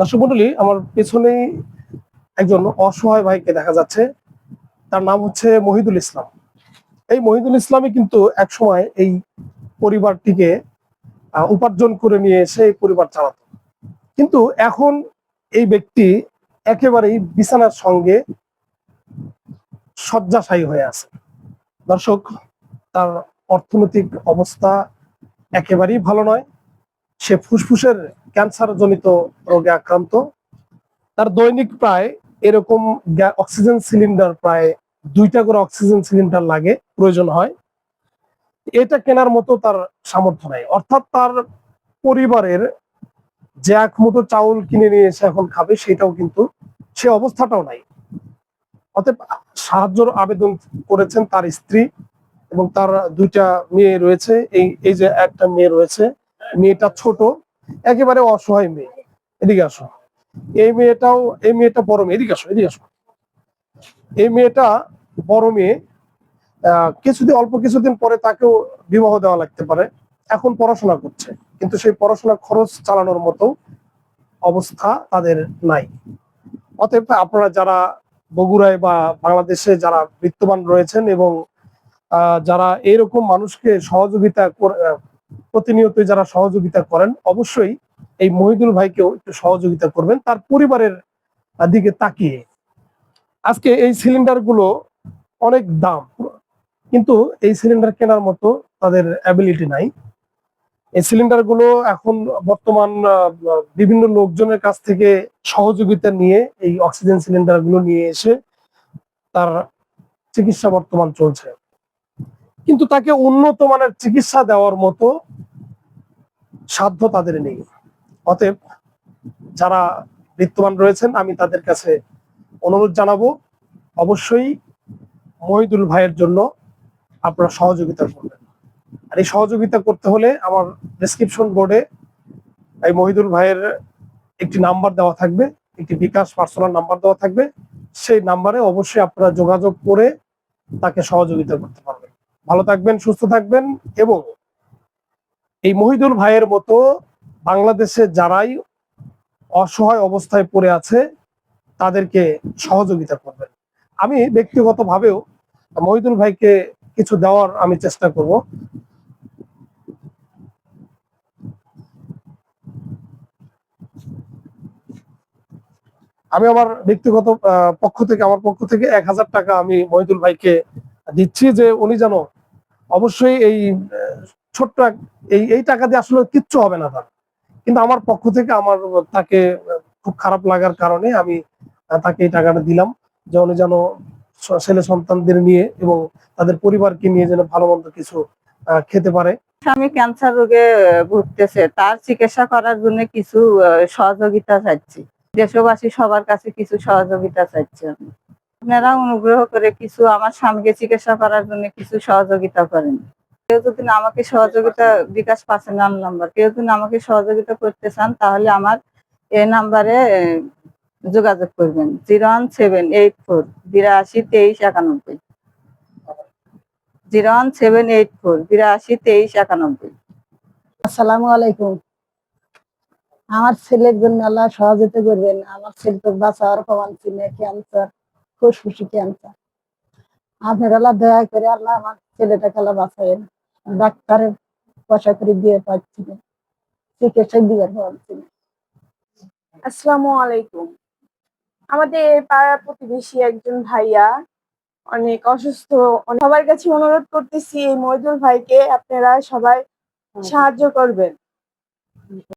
দর্শক মন্ডলী, আমার পেছনেই একজন অসহায় ভাইকে দেখা যাচ্ছে। তার নাম হচ্ছে মহিদুল ইসলাম। এই মহিদুল ইসলামই কিন্তু একসময় এই পরিবারটিকে উপার্জন করে নিয়ে এসে এই পরিবার চালাতো। কিন্তু এখন এই ব্যক্তি একেবারেই বিছানার সঙ্গে শয্যাশায়ী হয়ে আছে। দর্শক, তার অর্থনৈতিক অবস্থা একেবারেই ভালো নয়। সে ফুসফুসের ক্যান্সার জনিত রোগে আক্রান্ত। তার দৈনিক প্রায় এরকম অক্সিজেন সিলিন্ডার প্রায় 2টা করে অক্সিজেন সিলিন্ডার লাগে, প্রয়োজন হয়। এটা কেনার মতো তার সামর্থ্য নাই। অর্থাৎ তার পরিবারের যে এক মুঠো চাউল কিনে নিয়ে এসে এখন খাবে, সেটাও কিন্তু সে অবস্থাটাও নাই। অতএব সাহায্যের আবেদন করেছেন তার স্ত্রী এবং তার 2টা মেয়ে রয়েছে। এই যে একটা মেয়ে রয়েছে, মেয়েটা ছোট, একেবারে অসহায় মেয়ে। এদিকে আসো। এই মেয়েটা বড় মেয়ে। এদিকে আসো, এদিকে আসো। এই মেয়েটা বড় মেয়ে। অল্প কিছুদিন পরে তাকেও বিবাহ দেওয়া লাগতে পারে। এখন পড়াশোনা করছে, কিন্তু সেই পড়াশোনার খরচ চালানোর মতো অবস্থা তাদের নাই। অতএব আপনারা যারা বগুড়ায় বা বাংলাদেশে যারা বিত্তবান রয়েছেন এবং যারা এরকম মানুষকে প্রতিনিয়ত যারা সহযোগিতা করেন, অবশ্যই এই মহিদুল ভাইকেও একটু সহযোগিতা করবেন তার পরিবারের দিকে তাকিয়ে। আজকে এই সিলিন্ডার গুলো অনেক দাম, কিন্তু এই সিলিন্ডার কেনার মতো তাদের অ্যাবিলিটি নাই। এই সিলিন্ডার গুলো এখন বর্তমান বিভিন্ন লোকজনের কাছ থেকে সহযোগিতা নিয়ে এই অক্সিজেন সিলিন্ডার গুলো নিয়ে এসে তার চিকিৎসা বর্তমান চলছে। কিন্তু তাকে উন্নত মানের চিকিৎসা দেওয়ার মতো সাধ্য তাদের নেই। অতএব যারা বিত্তবান রয়েছেন, আমি তাদের কাছে অনুরোধ জানাবো, অবশ্যই মহিদুল ভাইয়ের জন্য আপনারা সহযোগিতা করবেন। আর এই সহযোগিতা করতে হলে আমার ডেসক্রিপশন বোর্ডে এই মহিদুল ভাইয়ের একটি নাম্বার দেওয়া থাকবে, একটি বিকাশ পার্সোনাল নাম্বার দেওয়া থাকবে। সেই নাম্বারে অবশ্যই আপনারা যোগাযোগ করে তাকে সহযোগিতা করতে পারবেন। ভালো থাকবেন, সুস্থ থাকবেন এবং এই মহিদুল ভাইয়ের মতো বাংলাদেশে যারাই অসহায় অবস্থায় পড়ে আছে তাদেরকে সহযোগিতা করবেন। আমি ব্যক্তিগতভাবেও মহিদুল ভাইকে কিছু দেওয়ার আমি চেষ্টা করব। আমি আমার ব্যক্তিগত আমার পক্ষ থেকে 1000 টাকা আমি মহিদুল ভাইকে দিচ্ছি, যে উনি যেন অবশ্যই এই ছোট্ট এই টাকা দিয়ে আসলে কিচ্ছু হবে না তার, কিন্তু আমার পক্ষ থেকে তাকে খুব খারাপ লাগার কারণে আমি তাকে এই টাকাটা দিলাম, যে উনি যেন ছেলে সন্তানদের নিয়ে এবং তাদের পরিবারকে নিয়ে যেন ভালো মন্দ কিছু খেতে পারে। স্বামী ক্যান্সার রোগে ভুগতেছে, তার চিকিৎসা করার জন্য কিছু সহযোগিতা চাচ্ছি। দেশবাসী সবার কাছে কিছু সহযোগিতা চাচ্ছি। আপনারা অনুগ্রহ করে কিছু আমার স্বামীকে চিকিৎসা করার জন্য কিছু সহযোগিতা করেন। কেউ যদি আমাকে সহযোগিতা, বিকাশ পার্সোনাল নাম্বার, কেউ যদি আমাকে সহযোগিতা করতে চান তাহলে আমার এই নাম্বারে যোগাযোগ করবেন। 01784 82 23 91। 01784 82 23 91। আসসালামু আলাইকুম। আমার ছেলের জন্য আল্লাহ সহযোগিতা করবেন। আমার ছেলে তো বাঁচার প্রমাণ ছিল ক্যান্সার, ফুসফুসি ক্যান্সার। আপনার আল্লাহ দয়া করে আল্লাহ আমার ছেলেটাকে আল্লাহ বাঁচাবেন। ডাক্তারের পয়সা করে দিয়ে পাচ্ছি না, চিকিৎসা দিবার প্রমাণ ছিল। আসসালামু আলাইকুম। আমাদের পাড়ার প্রতিবেশী একজন ভাইয়া অনেক অসুস্থ। সবার কাছে অনুরোধ করতেছি এই মহিদুল ভাইকে আপনারা সবাই সাহায্য করবেন।